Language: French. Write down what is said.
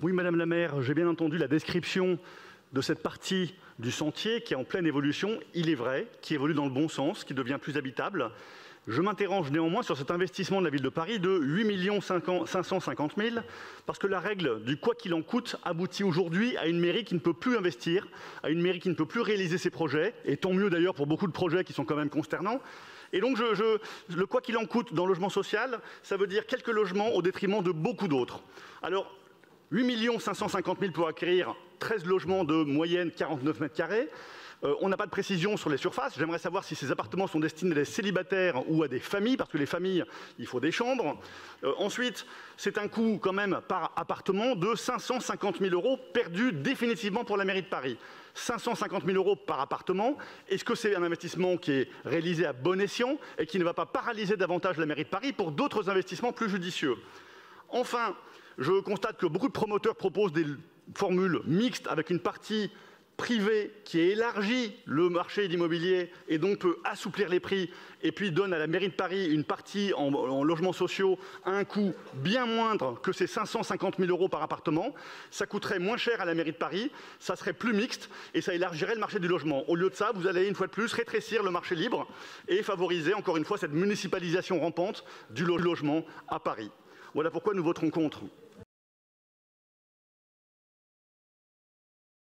Oui, Madame la maire, j'ai bien entendu la description de cette partie du sentier qui est en pleine évolution, il est vrai, qui évolue dans le bon sens, qui devient plus habitable. Je m'interroge néanmoins sur cet investissement de la ville de Paris de 8 550 000, parce que la règle du quoi qu'il en coûte aboutit aujourd'hui à une mairie qui ne peut plus investir, à une mairie qui ne peut plus réaliser ses projets, et tant mieux d'ailleurs pour beaucoup de projets qui sont quand même consternants. Et donc le quoi qu'il en coûte dans le logement social, ça veut dire quelques logements au détriment de beaucoup d'autres. Alors, 8 550 000 pour acquérir 13 logements de moyenne 49 mètres carrés. On n'a pas de précision sur les surfaces. J'aimerais savoir si ces appartements sont destinés à des célibataires ou à des familles, parce que les familles, il faut des chambres. Ensuite, c'est un coût quand même par appartement de 550 000 € perdus définitivement pour la mairie de Paris. 550 000 € par appartement. Est-ce que c'est un investissement qui est réalisé à bon escient et qui ne va pas paralyser davantage la mairie de Paris pour d'autres investissements plus judicieux? Enfin, je constate que beaucoup de promoteurs proposent des formules mixtes avec une partie privée qui élargit le marché de l'immobilier et donc peut assouplir les prix et puis donne à la mairie de Paris une partie en logements sociaux à un coût bien moindre que ces 550 000 € par appartement. Ça coûterait moins cher à la mairie de Paris, ça serait plus mixte et ça élargirait le marché du logement. Au lieu de ça, vous allez une fois de plus rétrécir le marché libre et favoriser encore une fois cette municipalisation rampante du logement à Paris. Voilà pourquoi nous voterons contre.